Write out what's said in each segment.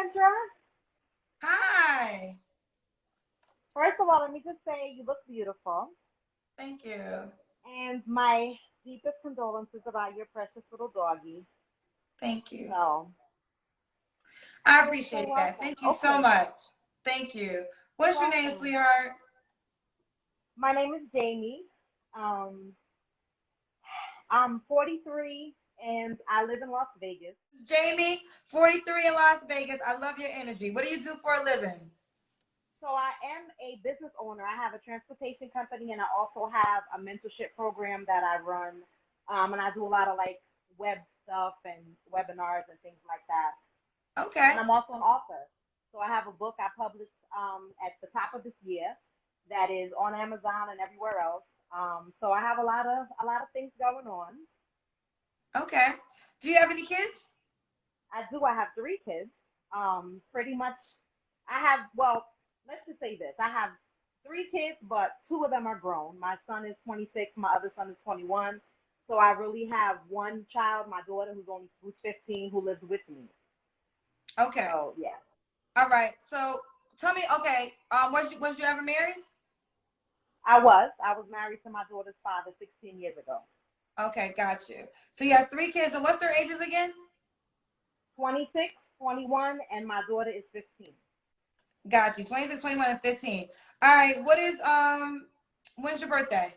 Sandra. Hi. First of all, let me just say you look beautiful. Thank you. And my deepest condolences about your precious little doggy. Thank you. So, I you're so appreciate that. welcome. Thank you so Okay, much. Thank you. you're What's your name, welcome. sweetheart? My name is Jamie. Um, I'm 43 and I live in Las Vegas. It's Jamie, 43 in Las Vegas. I love your energy. What do you do for a living? So I am a business owner. I have a transportation company and I also have a mentorship program that I run. And I do a lot of like web stuff and webinars and things like that. Okay. And I'm also an author. So I have a book I published at the top of this year that is on Amazon and everywhere else. So I have a lot of things going on. Okay. Do you have any kids? I do. I have three kids. Pretty much, I have. Well, let's just say this: I have three kids, but two of them are grown. My son is 26. My other son is 21. So I really have one child, my daughter, who's 15, who lives with me. Okay. So yeah. All right. So tell me, okay, was you ever married? I was married to my daughter's father 16 years ago. Okay, got you. So you have three kids, and what's their ages again? 26, 21, and my daughter is 15. Got you. 26, 21, and 15. All right. When's your birthday?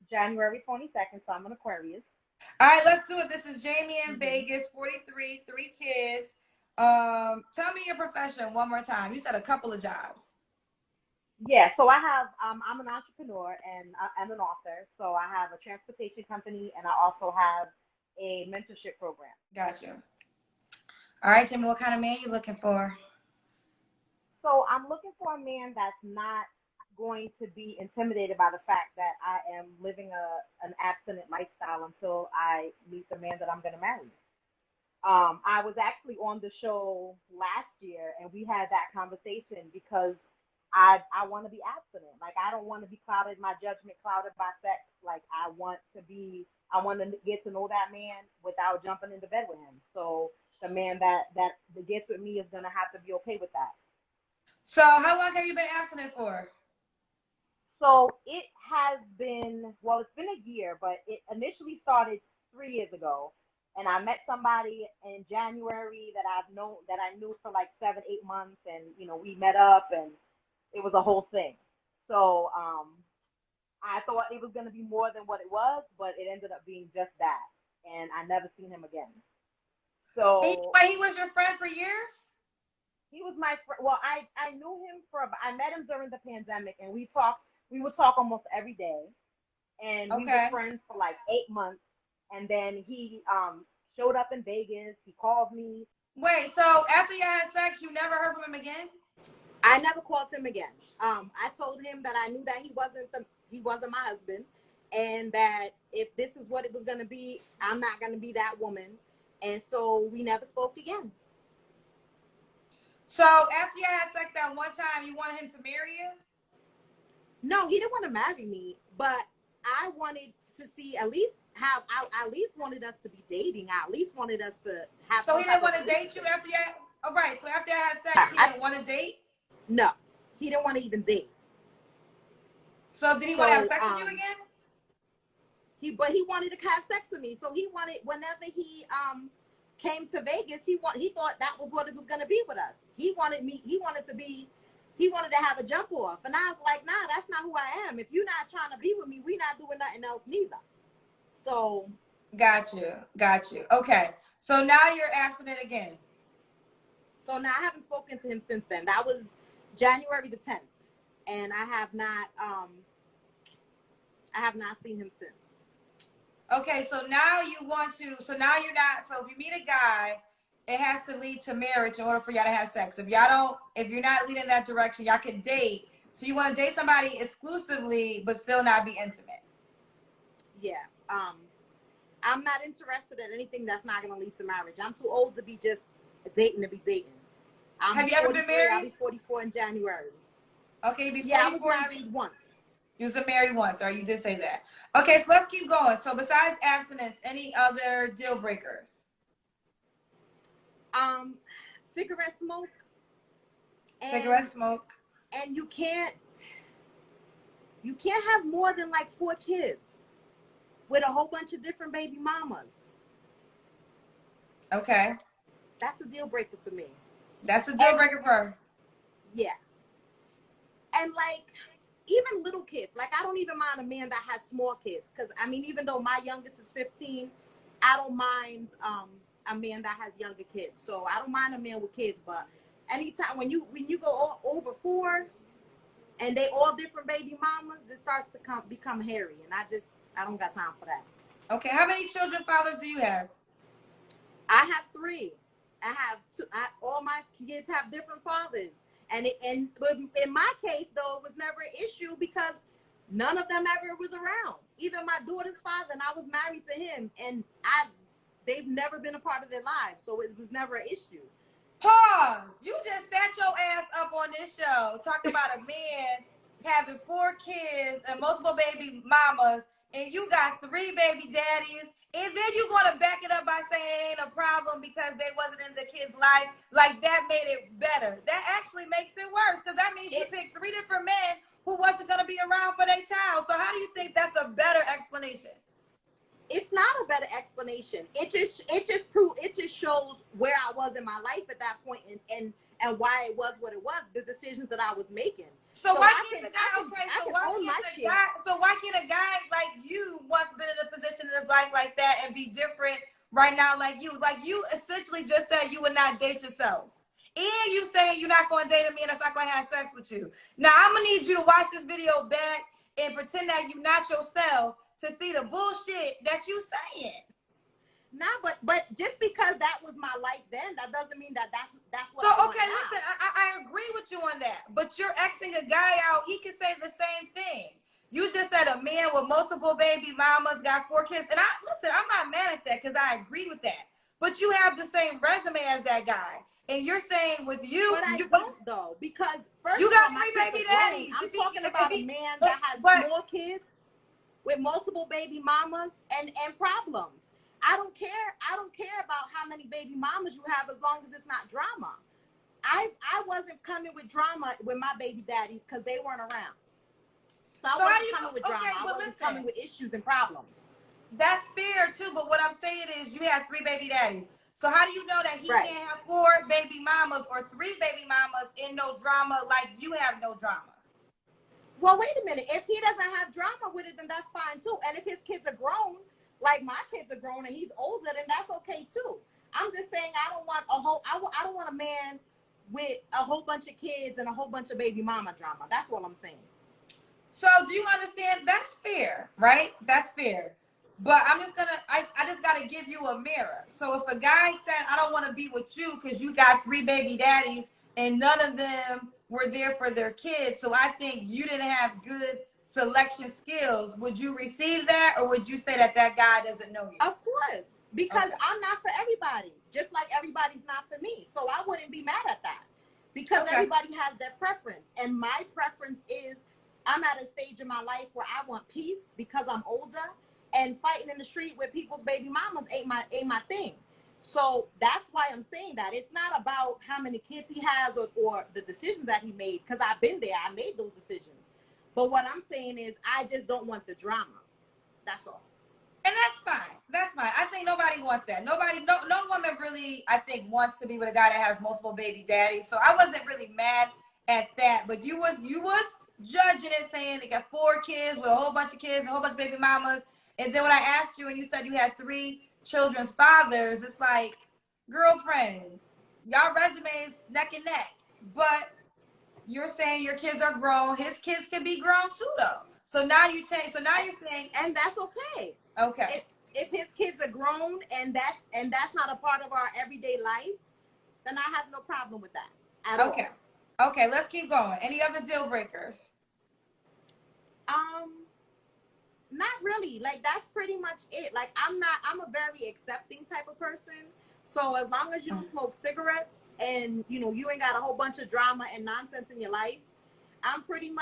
January 22nd, so I'm an Aquarius. All right, let's do it. This is Jamie in hmm Vegas, 43, three kids. Tell me your profession one more time. You said a couple of jobs. Yeah, so I'm an entrepreneur and I'm an author. So I have a transportation company and I also have a mentorship program. Got you. All right, Jamie, what kind of man you looking for? So I'm looking for a man that's not going to be intimidated by the fact that I am living an abstinent lifestyle until I meet the man that I'm going to marry. I was actually on the show last year, and we had that conversation because I want to be abstinent. Like I don't want to be clouded, my judgment clouded by sex. Like I want to get to know that man without jumping into bed with him. So the man that gets with me is gonna have to be okay with that. So how long have you been abstinent for? So it has been, well, it's been a year, but it initially started 3 years ago. And I met somebody in January that I knew for like 7, 8 months, and we met up, and it was a whole thing. So I thought it was gonna be more than what it was, but it ended up being just that, and I never seen him again. So Wait, he was your friend for years? he was my friend. Well, I knew him I met him during the pandemic, and we would talk almost every day, and we were Okay. friends for like 8 months. And then he showed up in Vegas. He called me. Wait, so after you had sex, you never heard from him again? I never called him again. I told him that I knew that he wasn't my husband, and that if this is what it was gonna be, I'm not gonna be that woman. And so we never spoke again. So after you had sex that one time, you wanted him to marry you? No, he didn't want to marry me, but I wanted to see at least how I at least wanted us to be dating. I at least wanted us to have So some he didn't type of want to date you relationship. after you had, oh, right. So after you had sex, he I, didn't want to date? no, he didn't want to even date. So did he want to have So sex with you again? he wanted to have sex with me. So he wanted, whenever he came to Vegas, he thought that was what it was gonna be with us. He wanted to have a jump off. And I was like, nah, that's not who I am. If you're not trying to be with me, we're not doing nothing else neither. So Got you. Got you. Okay. So now you're abstinent again. now I haven't spoken to him since then. That was January the 10th. And I have not seen him since. Okay, so now so now you're not, so if you meet a guy, it has to lead to marriage in order for y'all to have sex. If you're not leading that direction, y'all can date. So you want to date somebody exclusively, but still not be intimate. Yeah. I'm not interested in anything that's not going to lead to marriage. I'm too old to be just dating to be dating. Have you ever been married? I'll be 44 in January. Okay, you'll be 44. Yeah, I was married once. You was married once, or you did say that. Okay, so let's keep going. So besides abstinence, any other deal breakers? Cigarette smoke. Cigarette smoke. And you can't have more than like 4 kids with a whole bunch of different baby mamas. Okay. That's a deal breaker for me. That's a deal breaker for her. Yeah. And like, even little kids, like I don't even mind a man that has small kids. Cause I mean, even though my youngest is 15, I don't mind a man that has younger kids. So I don't mind a man with kids, but anytime when you go over 4 and they all different baby mamas, it starts to become hairy. And I don't got time for that. Okay. How many children fathers do you have? I have 3. I have 2. All my kids have different fathers. But in my case, though, it was never an issue because none of them ever was around. Even my daughter's father, and I was married to him, and they've never been a part of their lives, so it was never an issue. Pause. You just sat your ass up on this show talking about a man having 4 kids and multiple baby mamas, and you got 3 baby daddies, and then you're going to back it up by saying it ain't a problem because they wasn't in the kid's life. Like, that made it better. That actually makes it worse because that means you picked 3 different men who wasn't going to be around for their child. So how do you think that's a better explanation? It's not a better explanation. It just shows where I was in my life at that point and why it was what it was, the decisions that I was making. So why can't a guy like you once been in a position in his life like that and be different right now like you? Like, you essentially just said you would not date yourself. And you saying you're not going to date a man that's not going to have sex with you. Now, I'm going to need you to watch this video back and pretend that you're not yourself to see the bullshit that you saying. Nah, but just because that was my life then, that doesn't mean that's what so, I want okay, now. listen, I agree with you on that. But you're Xing a guy out. He can say the same thing. You just said a man with multiple baby mamas got 4 kids. And I'm not mad at that because I agree with that. But you have the same resume as that guy. And you're saying with you. But I don't, though, because first you of got all, 3 baby daddies. I'm talking about a man that has small kids with multiple baby mamas and problems. I don't care about how many baby mamas you have as long as it's not drama. I wasn't coming with drama with my baby daddies because they weren't around. So I wasn't coming with drama. I wasn't coming with issues and problems. That's fair too, but what I'm saying is you have 3 baby daddies. So how do you know that he Right. can't have 4 baby mamas or 3 baby mamas in no drama like you have no drama? Well, wait a minute. If he doesn't have drama with it, then that's fine too. And if his kids are grown, like my kids are grown and he's older, then that's okay too. I'm just saying I don't want a man with a whole bunch of kids and a whole bunch of baby mama drama. That's what I'm saying. So do you understand? That's fair, right? That's fair. But I just gotta give you a mirror. So if a guy said, I don't want to be with you because you got 3 baby daddies and none of them were there for their kids, so I think you didn't have good selection skills, would you receive that, or would you say that guy doesn't know you? Of course, because I'm not for everybody, just like everybody's not for me. So I wouldn't be mad at that because everybody has their preference. And my preference is I'm at a stage in my life where I want peace because I'm older, and fighting in the street with people's baby mamas ain't my thing. So that's why I'm saying that. It's not about how many kids he has or the decisions that he made, because I've been there. I made those decisions. But what I'm saying is I just don't want the drama. That's all. And that's fine. That's fine. I think nobody wants that. No woman really, I think, wants to be with a guy that has multiple baby daddies. So I wasn't really mad at that. But you was judging it, saying they got 4 kids with a whole bunch of kids, a whole bunch of baby mamas. And then when I asked you and you said you had 3 children's fathers, it's like, girlfriend, y'all resumes neck and neck. But you're saying your kids are grown. His kids can be grown too, though. So now you change. So now you're saying, and that's okay. Okay. If his kids are grown and that's not a part of our everyday life, then I have no problem with that at all. Okay. Let's keep going. Any other deal breakers? Not really. Like, that's pretty much it. Like, I'm a very accepting type of person. So as long as you don't smoke cigarettes and you ain't got a whole bunch of drama and nonsense in your life, I'm pretty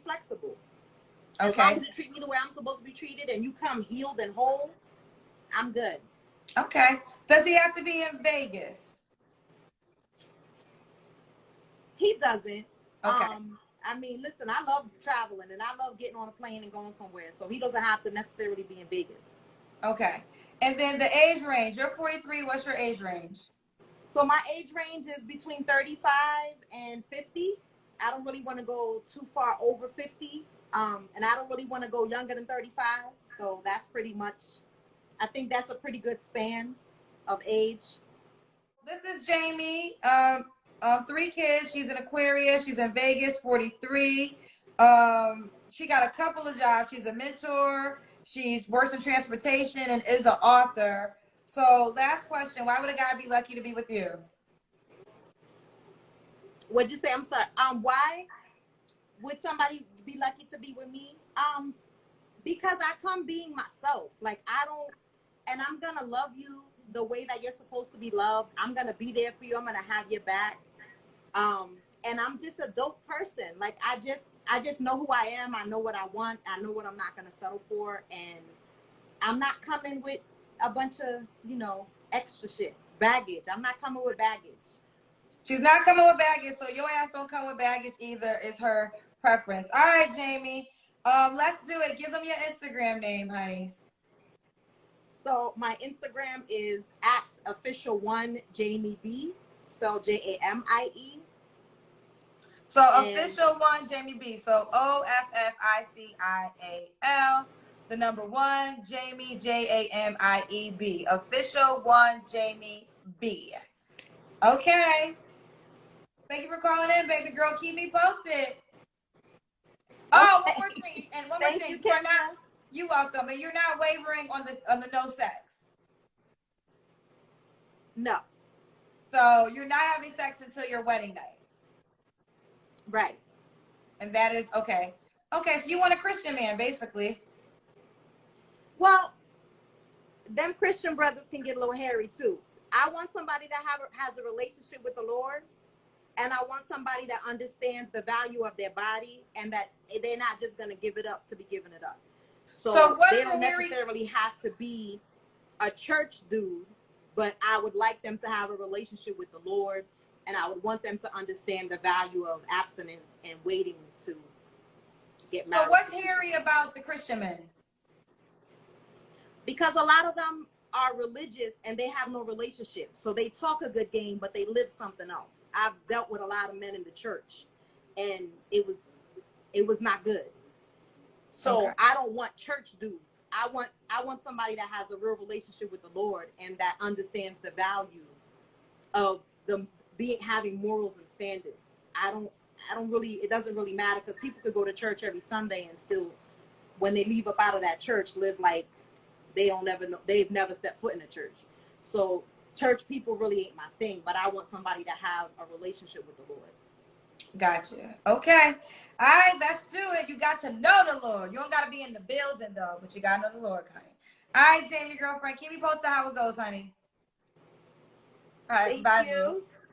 flexible. Okay. As long as you treat me the way I'm supposed to be treated and you come healed and whole, I'm good. Okay. Does he have to be in Vegas? He doesn't. Okay. I mean, listen, I love traveling and I love getting on a plane and going somewhere. So he doesn't have to necessarily be in Vegas. Okay. And then the age range. You're 43. What's your age range? So my age range is between 35 and 50. I don't really want to go too far over 50. And I don't really want to go younger than 35. So that's pretty much, I think that's a pretty good span of age. This is Jamie. 3 kids. She's an Aquarius. She's in Vegas, 43. She got a couple of jobs. She's a mentor. She works in transportation and is an author. So last question, why would a guy be lucky to be with you? What'd you say? I'm sorry. Why would somebody be lucky to be with me? Because I come being myself. Like and I'm gonna love you the way that you're supposed to be loved. I'm gonna be there for you. I'm gonna have your back. And I'm just a dope person. Like I just know who I am. I know what I want. I know what I'm not gonna settle for. And I'm not coming with a bunch of, extra shit. Baggage. I'm not coming with baggage. She's not coming with baggage, so your ass don't come with baggage either, is her preference. All right, Jamie. Let's do it. Give them your Instagram name, honey. So my Instagram is @official1JamieB, spelled JAMIE. So official1 Jamie B. So OFFICIAL, the number 1 Jamie JAMIEB. Official1 Jamie B. Okay. Thank you for calling in, baby girl. Keep me posted. Oh, one more thing. And one more thing. You're welcome. And you're not wavering on the no sex. No. So you're not having sex until your wedding night. Right. And that is okay. Okay, so you want a Christian man, basically. Well, them Christian brothers can get a little hairy too. I want somebody that has a relationship with the Lord, and I want somebody that understands the value of their body and that they're not just going to give it up to be giving it up. So they don't necessarily have to be a church dude, but I would like them to have a relationship with the Lord, and I would want them to understand the value of abstinence and waiting to get married. So what's hairy about the Christian men? Because a lot of them are religious and they have no relationship. So they talk a good game, but they live something else. I've dealt with a lot of men in the church, and it was not good. So I don't want church dudes. I want somebody that has a real relationship with the Lord and that understands the value of them having morals and standards. It doesn't really matter, because people could go to church every Sunday and still, when they leave up out of that church, live like they've never stepped foot in a church. So church people really ain't my thing, but I want somebody to have a relationship with the Lord. Gotcha. Okay. All right, let's do it. You got to know the Lord. You don't got to be in the building, though, but you got to know the Lord, honey. All right, Jamie, girlfriend, keep me posted how it goes, honey. All right, Thank bye. you.